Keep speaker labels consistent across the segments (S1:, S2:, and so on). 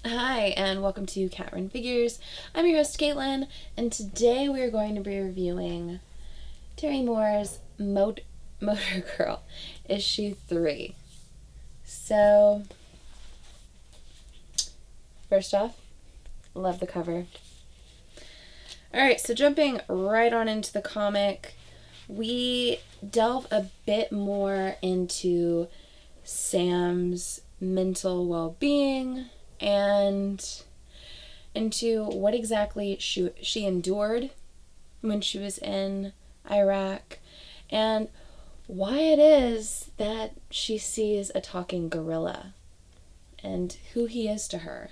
S1: Hi, and welcome to Cat Run Figures. I'm your host, Caitlin, and today we are going to be reviewing Terry Moore's Motor Girl, issue 3. So, first off, love the cover. Alright, so jumping right on into the comic, we delve a bit more into Sam's mental well-being and into what exactly she endured when she was in Iraq and why it is that she sees a talking gorilla and who he is to her.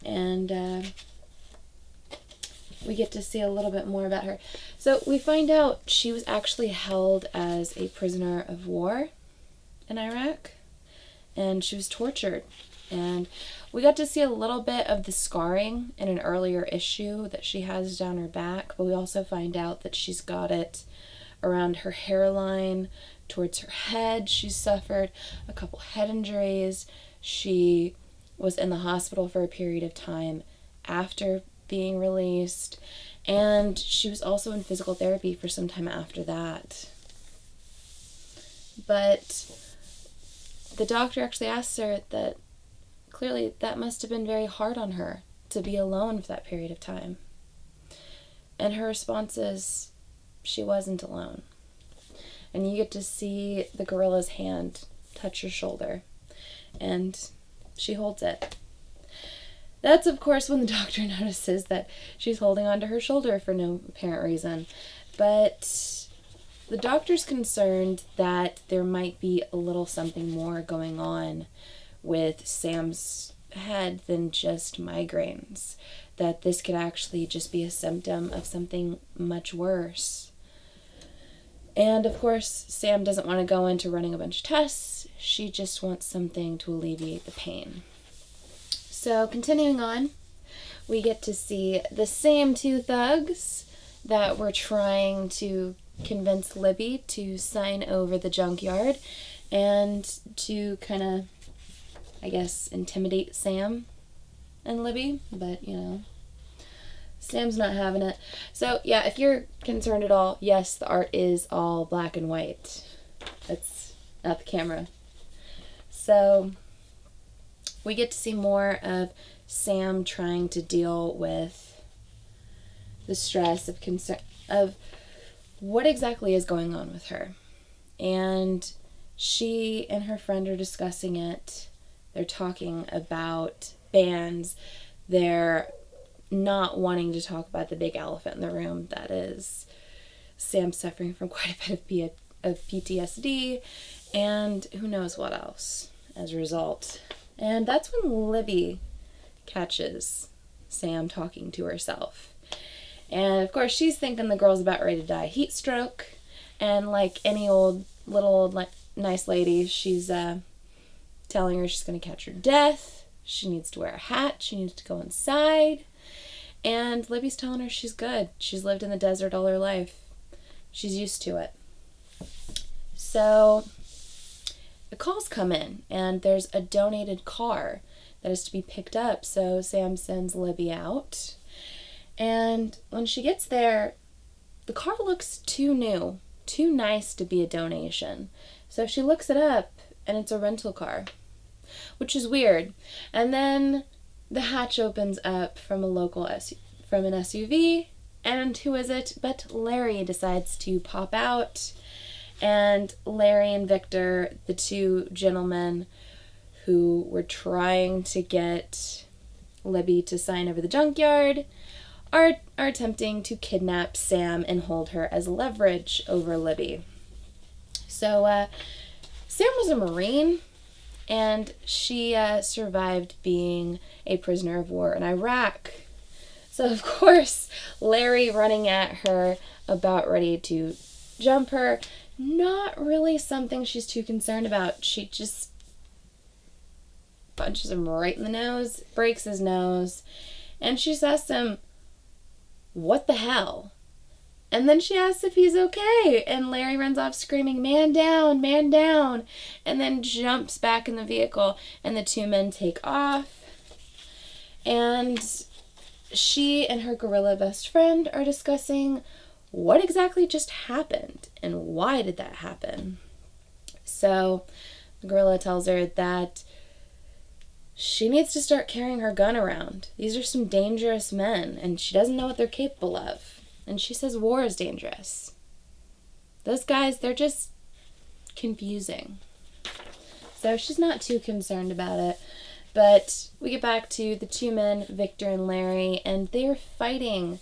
S1: And we get to see a little bit more about her. So we find out she was actually held as a prisoner of war in Iraq, and she was tortured. And we got to see a little bit of the scarring in an earlier issue that she has down her back, but we also find out that she's got it around her hairline, towards her head. She's suffered a couple head injuries. She was in the hospital for a period of time after being released, and she was also in physical therapy for some time after that. But the doctor actually asked her that clearly that must have been very hard on her to be alone for that period of time. And her response is she wasn't alone. And you get to see the gorilla's hand touch her shoulder, and she holds it. That's, of course, when the doctor notices that she's holding onto her shoulder for no apparent reason. But the doctor's concerned that there might be a little something more going on with Sam's head than just migraines, that this could actually just be a symptom of something much worse. And of course, Sam doesn't want to go into running a bunch of tests. She just wants something to alleviate the pain. So continuing on, we get to see the same two thugs that were trying to convince Libby to sign over the junkyard and to kind of, I guess, intimidate Sam and Libby, but Sam's not having it. So yeah, if you're concerned at all, yes, the art is all black and white. That's not the camera. So we get to see more of Sam trying to deal with the stress of concern of what exactly is going on with her. And she and her friend are discussing it. They're talking about bands. They're not wanting to talk about the big elephant in the room that is Sam suffering from quite a bit of PTSD and who knows what else as a result. And that's when Libby catches Sam talking to herself. And of course she's thinking the girl's about ready to die heat stroke, and like any nice lady, she's telling her she's going to catch her death. She needs to wear a hat. She needs to go inside. And Libby's telling her she's good. She's lived in the desert all her life. She's used to it. So the calls come in, and there's a donated car that is to be picked up. So Sam sends Libby out. And when she gets there, the car looks too new, too nice to be a donation. So she looks it up, and it's a rental car, which is weird. And then the hatch opens up from an SUV, and who is it but Larry decides to pop out. And Larry and Victor, the two gentlemen who were trying to get Libby to sign over the junkyard, are attempting to kidnap Sam and hold her as leverage over Libby. So Sam was a Marine, and she survived being a prisoner of war in Iraq. So of course, Larry running at her, about ready to jump her, not really something she's too concerned about. She just punches him right in the nose, breaks his nose, and she asks him, "What the hell?" And then she asks if he's okay. And Larry runs off screaming, "Man down, man down." And then jumps back in the vehicle. And the two men take off. And she and her gorilla best friend are discussing what exactly just happened and why did that happen. So the gorilla tells her that she needs to start carrying her gun around. These are some dangerous men, and she doesn't know what they're capable of. And she says war is dangerous. Those guys, they're just confusing. So she's not too concerned about it. But we get back to the two men, Victor and Larry, and they're fighting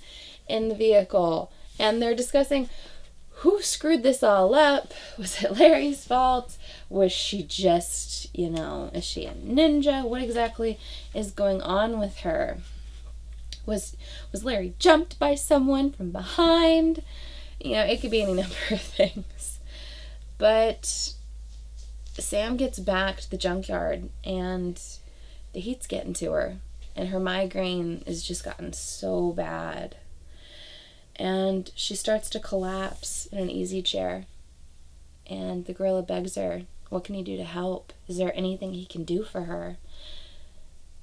S1: in the vehicle. And they're discussing who screwed this all up. Was it Larry's fault? Was she just, is she a ninja? What exactly is going on with her? Was Larry jumped by someone from behind? It could be any number of things. But Sam gets back to the junkyard and the heat's getting to her. And her migraine has just gotten so bad. And she starts to collapse in an easy chair. And the gorilla begs her, what can he do to help? Is there anything he can do for her?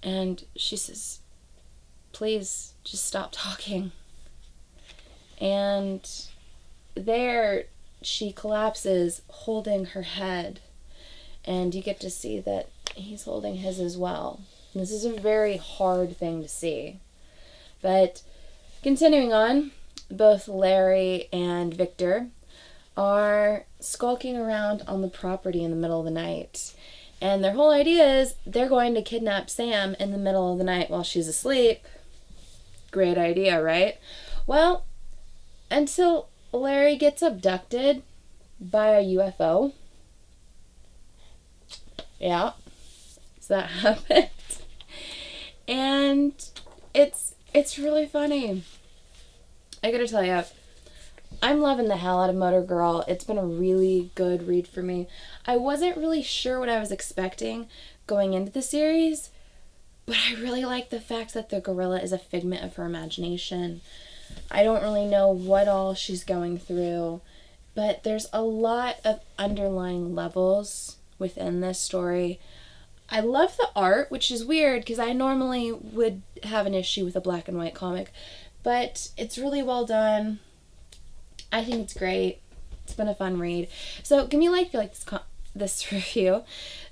S1: And she says, please, just stop talking. And there she collapses, holding her head. And you get to see that he's holding his as well. And this is a very hard thing to see. But continuing on, both Larry and Victor are skulking around on the property in the middle of the night. And their whole idea is they're going to kidnap Sam in the middle of the night while she's asleep. Great idea, right? Well, until Larry gets abducted by a UFO. Yeah. So that happened. And it's really funny. I gotta tell you, I'm loving the hell out of Motor Girl. It's been a really good read for me. I wasn't really sure what I was expecting going into the series, but I really like the fact that the gorilla is a figment of her imagination. I don't really know what all she's going through, but there's a lot of underlying levels within this story. I love the art, which is weird because I normally would have an issue with a black and white comic, but it's really well done. I think it's great. It's been a fun read. So give me a like if you like this review.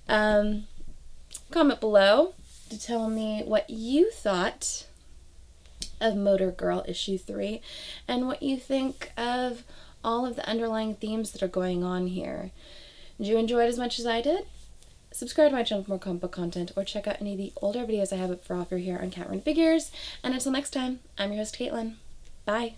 S1: Comment below to tell me what you thought of Motor Girl issue 3 and what you think of all of the underlying themes that are going on here. Did you enjoy it as much as I did? Subscribe to my channel for more comic book content, or check out any of the older videos I have up for offer here on Cat Run Figures. And until next time, I'm your host, Caitlin. Bye.